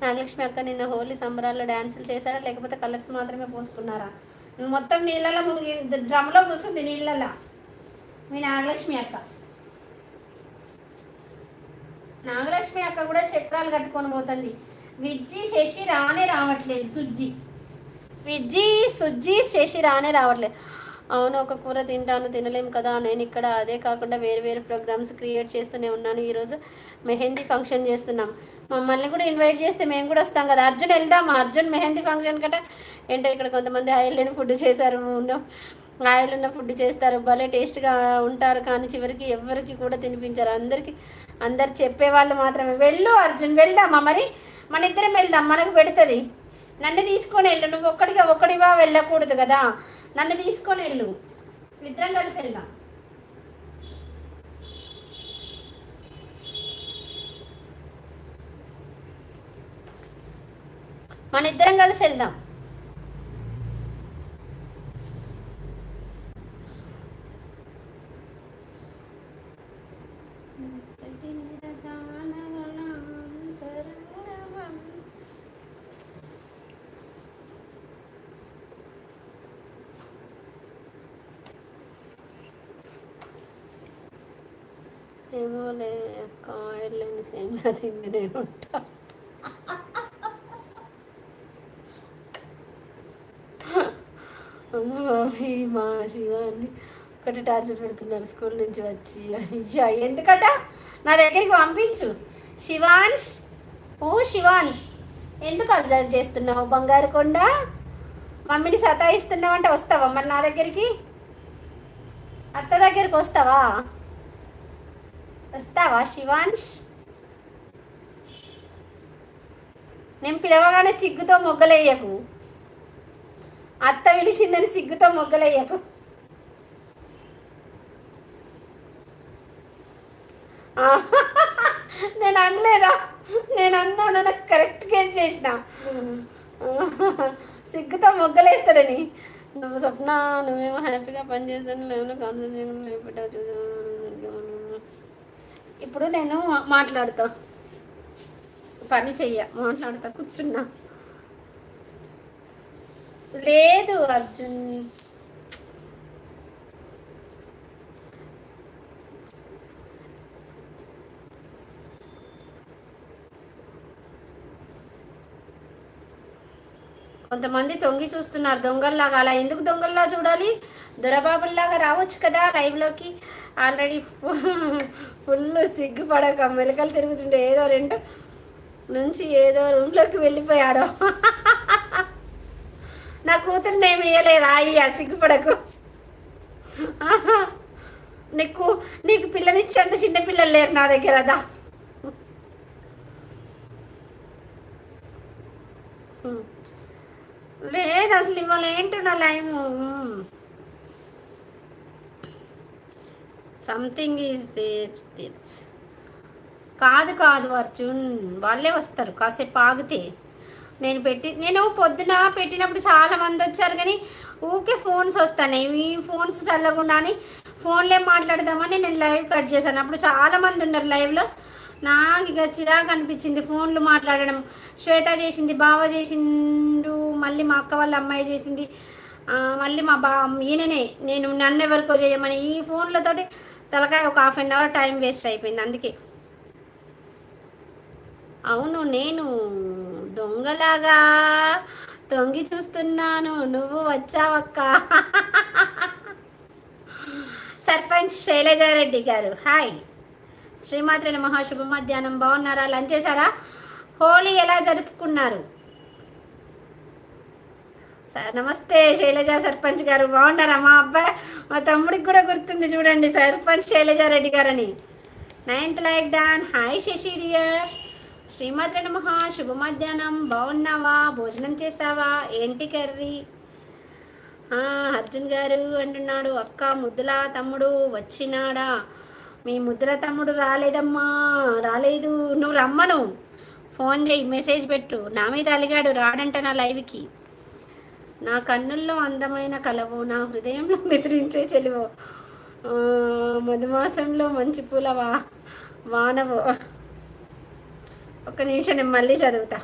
నాగలక్ష్మి అక్క నిన్న హోలీ సంబరాల్లో డ్యాన్సులు చేశారా లేకపోతే కలర్స్ మాత్రమే పోసుకున్నారా? మొత్తం నీళ్ళలో మునిగి డ్రమ్లో పూస్తుంది నీళ్ళలో మీ నాగలక్ష్మి అక్క. నాగలక్ష్మి అక్క కూడా చక్రాలు కట్టుకొని పోతుంది. విజ్జి శశి రానే రావట్లేదు. సుజ్జి శశి రానే రావట్లేదు. అవును, ఒక కూర తింటాను తినలేము కదా. నేను ఇక్కడ అదే కాకుండా వేరు వేరు ప్రోగ్రామ్స్ క్రియేట్ చేస్తూనే ఉన్నాను. ఈరోజు మెహందీ ఫంక్షన్ చేస్తున్నాం. మమ్మల్ని కూడా ఇన్వైట్ చేస్తే మేము కూడా వస్తాం కదా. అర్జున్ వెళ్దామా? అర్జున్ మెహందీ ఫంక్షన్ కట. ఏంటో ఇక్కడ కొంతమంది ఆయిల్ లేని ఫుడ్ చేశారు, ఆయిల్ ఉన్న ఫుడ్ చేస్తారు, భలే టేస్ట్గా ఉంటారు. కానీ చివరికి ఎవరికి కూడా తినిపించారు. అందరు చెప్పేవాళ్ళు మాత్రమే. వెళ్ళు అర్జున్, వెళ్దామా మరి? మన ఇద్దరం వెళ్దాం, మనకు పెడుతుంది. నన్ను తీసుకొని వెళ్ళు. నువ్వు ఒక్కడివా వెళ్ళకూడదు కదా. నన్ను తీసుకొని వెళ్ళు, ఇద్దరం కలిసి వెళ్దాం. మన ఇద్దరం కలిసి వెళ్దాం. ఏమోలే అక్క, ఆయిల్ లేని సేమియా తిండి నేను ఉంటా. మా శివాన్ని ఒకటి టార్చర్ పెడుతున్నారు స్కూల్ నుంచి వచ్చి. అయ్యా ఎందుకట? నా దగ్గరికి పంపించు. శివాంష్, ఓ శివాంష్, ఎందుకు అలజడి చేస్తున్నావు? బంగారు కొండ మమ్మీని సతాయిస్తున్నావు అంటే వస్తావా మరి నా దగ్గరికి? అత్త దగ్గరికి వస్తావా శివాంష్? నేను పిలవగానే సిగ్గుతో మొగ్గలేయకు. అత్త పిలిచిందని సిగ్గుతో మొగ్గలేయకు. నేను అనలేదా? నేను అన్నాను, నాకు కరెక్ట్ గేజ్ చేసిన. సిగ్గుతో మొగ్గలేస్తాడని. నువ్వు స్వప్న, నువ్వేమో హ్యాపీగా పని చేస్తాను, లేవన్నా కాన్సన్ట్రేషన్ లేకపోతే చూద్దాం. ఇప్పుడు నేను మాట్లాడుతా, పని మాట్లాడుతా కూర్చున్నా. లేదు అర్జున్, కొంతమంది తొంగి చూస్తున్నారు దొంగల్లాగా. అలా ఎందుకు దొంగల్లా చూడాలి? దొరబాబుల్లాగా రావచ్చు కదా లైవ్లోకి. ఆల్రెడీ ఫుల్ సిగ్గుపడక మెలకలు తిరుగుతుంటే ఏదో రెండు నుంచి ఏదో రూమ్లోకి వెళ్ళిపోయాడు. నా కూతురుని ఏమి వేయలేరా? అయ్యా సిగ్గుపడకు. నీకు పిల్లనిచ్చి అంత చిన్న పిల్లలు లేరు నా దగ్గర. అదా లేదు అసలు ఇవాళ ఏంటో నా లైవ్ సంథింగ్ ఈజ్ దేర్. కాదు అర్జున్, వాళ్ళే వస్తారు కాసేపు ఆగితే. నేను పొద్దున పెట్టినప్పుడు చాలామంది వచ్చారు, కానీ ఊకే ఫోన్స్ వస్తాయి. ఈ ఫోన్స్ చల్లకుండా అని ఫోన్లే మాట్లాడదామని నేను లైవ్ కట్ చేశాను. అప్పుడు చాలామంది ఉన్నారు లైవ్లో. నాకు ఇక చిరాకు అనిపించింది ఫోన్లు మాట్లాడడం. శ్వేత చేసింది, బావ చేసిండు, మళ్ళీ మా అక్క వాళ్ళ అమ్మాయి చేసింది, మళ్ళీ మా ఈయననే నన్ను ఎవరికో చేయమని ఈ ఫోన్లతోటి తలకాయ ఒక ½ గంట టైం వేస్ట్ అయిపోయింది. అందుకే అవును, నేను దొంగలాగా తొంగి చూస్తున్నాను, నువ్వు వచ్చావక్క. సర్పంచ్ శైలజారెడ్డి గారు హాయ్. శ్రీమాత్రి నమః. శుభ మధ్యాహ్నం. బాగున్నారా? లంచ్ చేశారా? హోలీ ఎలా జరుపుకున్నారు? నమస్తే శైలజ సర్పంచ్ గారు, బాగున్నారా? మా తమ్ముడికి కూడా గుర్తుంది చూడండి, సర్పంచ్ శైలజారెడ్డి గారని. 9th like done. Hi Sashi dear. శ్రీమాత్రి నమః. శుభ మధ్యాహ్నం. బాగున్నావా? భోజనం చేసావా? ఏంటి కర్రీ? అర్జున్ గారు అంటున్నాడు, అక్క ముద్దుల తమ్ముడు వచ్చినాడా? మీ ముద్దుల తమ్ముడు రాలేదమ్మా, రాలేదు. నువ్వు రమ్మను, ఫోన్ చేయి, మెసేజ్ పెట్టు. నా మీద అలిగాడు, రాడంట నా లైవ్కి. నా కన్నుల్లో అందమైన కలవు, నా హృదయంలో నిద్రించే చెలువు, మధుమాసంలో మంచి పూల వానవు. ఒక్క నిమిషం, నేను మళ్ళీ చదువుతా.